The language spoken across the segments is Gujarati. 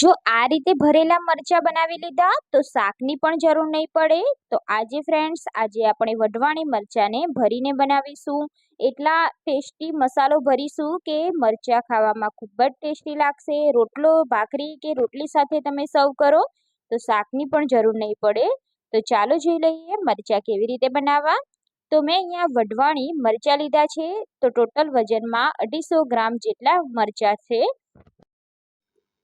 જો આ રીતે ભરેલા મરચા બનાવી લીધા તો શાકની પણ જરૂર નહીં પડે. તો આજે આપણે વઢવાણી મરચાને ભરીને બનાવીશું. એટલા ટેસ્ટી મસાલો ભરીશું કે મરચા ખાવામાં ખૂબ જ ટેસ્ટી લાગશે. રોટલો, ભાખરી કે રોટલી સાથે તમે સર્વ કરો તો શાકની પણ જરૂર નહીં પડે. તો ચાલો જોઈ લઈએ મરચા કેવી રીતે બનાવવા. તો મેં અહીંયા વઢવાણી મરચા લીધા છે. તો ટોટલ વજનમાં 250 ગ્રામ જેટલા મરચા છે.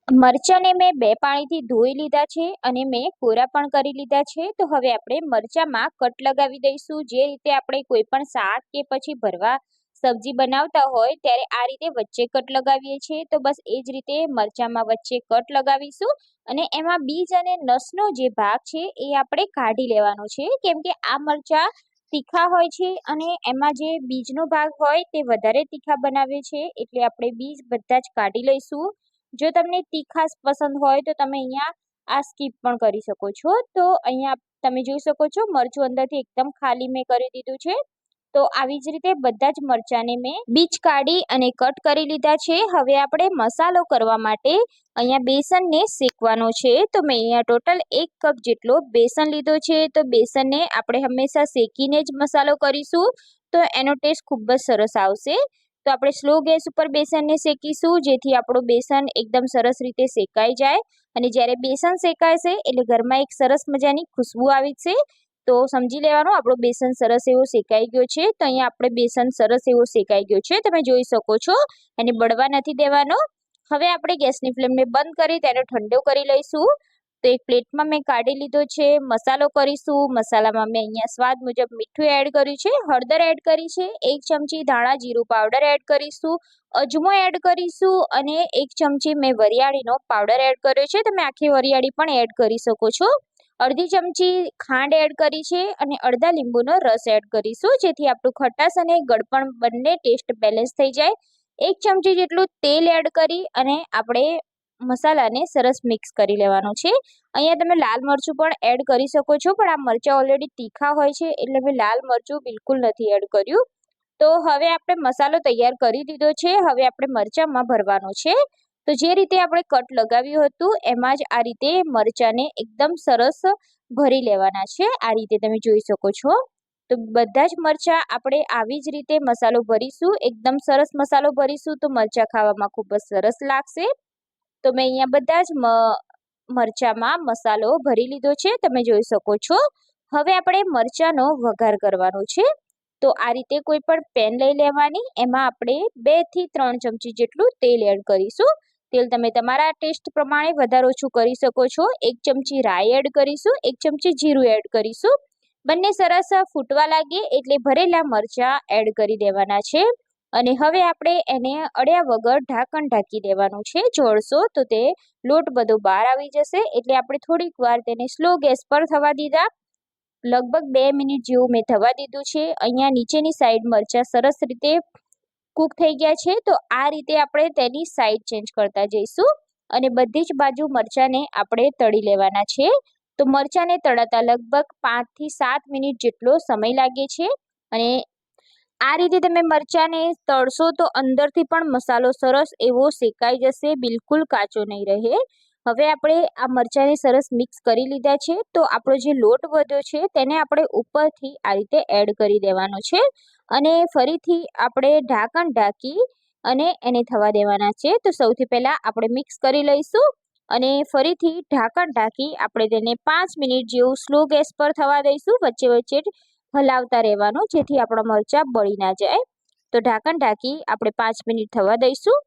મરચાને મેં 2 પાણીથી ધોઈ લીધા છે અને મેં કોરા પણ કરી લીધા છે. તો હવે આપણે મરચામાં કટ લગાવી દઈશું. જે રીતે આપણે કોઈ પણ શાક કે પછી ભરવા સબ્જી બનાવતા હોય ત્યારે આ રીતે વચ્ચે કટ લગાવીએ છીએ. તો બસ એ જ રીતે મરચામાં વચ્ચે કટ લગાવીશું અને એમાં બીજ અને નસનો જે ભાગ છે એ આપણે કાઢી લેવાનો છે. કેમ કે આ મરચા તીખા હોય છે અને એમાં જે બીજનો ભાગ હોય તે વધારે તીખા બનાવે છે, એટલે આપણે બીજ બધા જ કાઢી લઈશું. જો તમને તીખાશ પસંદ હોય તો તમે અહીંયા આ સ્કીપ પણ કરી શકો છો. તો અહીંયા તમે જોઈ શકો છો મરચું અંદરથી એકદમ ખાલી મેં કરી દીધું છે. તો આવી જ રીતે બધા જ મરચાને મેં બીજ કાઢી અને કટ કરી લીધા છે. હવે આપણે મસાલો કરવા માટે અહીંયા બેસનને શેકવાનો છે. તો મેં અહીંયા ટોટલ 1 કપ જેટલો બેસન લીધો છે. તો બેસનને આપણે હંમેશા શેકીને જ મસાલો કરીશું તો એનો ટેસ્ટ ખૂબ જ સરસ આવશે. તો આપણે સ્લો ગેસ ઉપર બેસનને શેકીશું જેથી આપણું બેસન એકદમ સરસ રીતે શેકાઈ જાય. અને જ્યારે બેસન શેકાશે એટલે ઘરમાં એક સરસ મજાની ખુશ્બુ આવી છે. તો સમજી લેવાનું આપણું બેસન સરસ એવો શેકાઈ ગયો છે. તો અહીંયા આપણે બેસન સરસ એવો શેકાઈ ગયો છે, તમે જોઈ શકો છો. એને બળવા નથી દેવાનો. હવે આપણે ગેસની ફ્લેમને બંધ કરી તેને ઠંડો કરી લઈશું. તો એક પ્લેટમાં મેં કાઢી લીધો છે. મસાલો કરીશું. મસાલામાં મેં અહીંયા સ્વાદ મુજબ મીઠું એડ કર્યું છે, હળદર એડ કરી છે, 1 ચમચી ધાણા જીરું પાવડર એડ કરીશું, અજમો એડ કરીશું અને 1 ચમચી મેં વરિયાળીનો પાવડર એડ કર્યો છે. તમે આખી વરિયાળી પણ એડ કરી શકો છો. અડધી ચમચી ખાંડ એડ કરી છે અને અડધા લીંબુનો રસ એડ કરીશું જેથી આપણું ખટાશ અને ગળપણ બંને ટેસ્ટ બેલેન્સ થઈ જાય. 1 ચમચી જેટલું તેલ એડ કરી અને આપણે મસાલાને સરસ મિક્સ કરી લેવાનું છે. અહીંયા તમે લાલ મરચું પણ એડ કરી શકો છો, પણ આ મરચાં ઓલરેડી તીખા હોય છે એટલે મેં લાલ મરચું બિલકુલ નથી એડ કર્યું. તો હવે આપણે મસાલો તૈયાર કરી દીધો છે. હવે આપણે મરચાંમાં ભરવાનો છે. તો જે રીતે આપણે કટ લગાવ્યું હતું એમાં જ આ રીતે મરચાંને એકદમ સરસ ભરી લેવાના છે. આ રીતે તમે જોઈ શકો છો. તો બધા જ મરચાં આપણે આવી જ રીતે મસાલો ભરીશું. એકદમ સરસ મસાલો ભરીશું તો મરચાં ખાવામાં ખૂબ જ સરસ લાગશે. તો મેં અહીંયા બધા જ મરચાંમાં મસાલો ભરી લીધો છે, તમે જોઈ શકો છો. હવે આપણે મરચાંનો વઘાર કરવાનો છે. તો આ રીતે કોઈ પણ પેન લઈ લેવાની, એમાં આપણે 2 થી 3 ચમચી જેટલું તેલ એડ કરીશું. તેલ તમે તમારા ટેસ્ટ પ્રમાણે વધારે ઓછું કરી શકો છો. 1 ચમચી રાઈ એડ કરીશું, 1 ચમચી જીરું એડ કરીશું. બંને સરસ ફૂટવા લાગે એટલે ભરેલા મરચાં એડ કરી દેવાના છે. અને હવે આપણે એને અડ્યા વગર ઢાંકણ ઢાંકી દેવાનું છે. જોડશો તો તે લોટ બધો બહાર આવી જશે. એટલે આપણે થોડીક વાર તેને સ્લો ગેસ પર થવા દીધા. લગભગ 2 મિનિટ જેવું મેં થવા દીધું છે. અહીંયા નીચેની સાઈડ મરચાં સરસ રીતે કૂક થઈ ગયા છે. તો આ રીતે આપણે તેની સાઈડ ચેન્જ કરતા જઈશું અને બધી જ બાજુ મરચાંને આપણે તળી લેવાના છે. તો મરચાંને તળાતા લગભગ 5 થી 7 મિનિટ જેટલો સમય લાગે છે. અને આ રીતે તમે મરચાંને તળશો તો અંદરથી પણ મસાલો સરસ એવો શેકાઈ જશે, બિલકુલ કાચો નહીં રહે. હવે આપણે આ મરચાંને સરસ મિક્સ કરી લીધા છે. તો આપણો જે લોટ વધ્યો છે તેને આપણે ઉપરથી આ રીતે એડ કરી દેવાનો છે અને ફરીથી આપણે ઢાંકણ ઢાંકી અને એને થવા દેવાના છે. તો સૌથી પહેલાં આપણે મિક્સ કરી લઈશું અને ફરીથી ઢાંકણ ઢાંકી આપણે તેને 5 મિનિટ જેવું સ્લો ગેસ પર થવા દઈશું. વચ્ચે વચ્ચે હલાવતા રહેવાનું જેથી આપણા મરચાં બળી ના જાય. તો ઢાંકણ ઢાંકી આપણે 5 મિનિટ થવા દઈશું.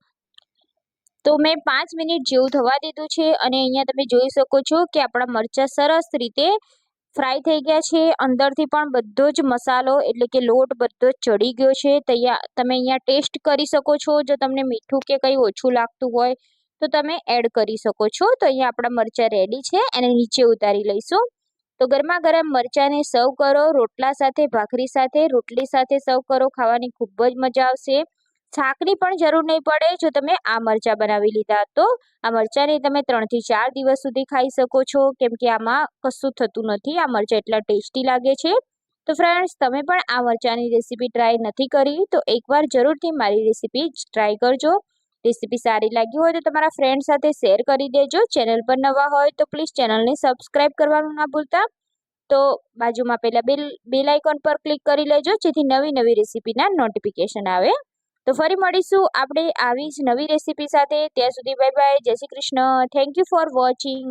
તો મેં 5 મિનિટ જેવું થવા દીધું છે અને અહીંયા તમે જોઈ શકો છો કે આપણા મરચાં સરસ રીતે ફ્રાય થઈ ગયા છે. અંદરથી પણ બધો જ મસાલો એટલે કે લોટ બધો જ ચડી ગયો છે. તમે અહીંયા ટેસ્ટ કરી શકો છો. જો તમને મીઠું કે કંઈ ઓછું લાગતું હોય તો તમે એડ કરી શકો છો. તો અહીંયા આપણા મરચાં રેડી છે, એને નીચે ઉતારી લઈશું. તો ગરમા ગરમ મરચાંને સર્વ કરો. રોટલા સાથે, ભાખરી સાથે, રોટલી સાથે સર્વ કરો. ખાવાની ખૂબ જ મજા આવશે. શાકની પણ જરૂર નહીં પડે જો તમે આ મરચાં બનાવી લીધા તો. આ મરચાંને તમે 3 થી 4 દિવસ સુધી ખાઈ શકો છો કેમ કે આમાં કશું થતું નથી. આ મરચાં એટલા ટેસ્ટી લાગે છે. તો ફ્રેન્ડ્સ, તમે પણ આ મરચાંની રેસીપી ટ્રાય નથી કરી તો એકવાર જરૂરથી મારી રેસીપી ટ્રાય કરજો. રેસીપી સારી લાગી હોય તો તમારા ફ્રેન્ડ સાથે શેર કરી દેજો. ચેનલ પર નવા હોય તો પ્લીઝ ચેનલને સબસ્ક્રાઈબ કરવાનું ના ભૂલતા. તો બાજુમાં પેલા બેલ આઇકોન પર ક્લિક કરી લેજો જેથી નવી નવી રેસીપીના નોટિફિકેશન આવે. તો ફરી મળીશું આપણે આવી જ નવી રેસીપી સાથે. ત્યાં સુધી બાય બાય, જય Shri Krishna. Thank you for watching.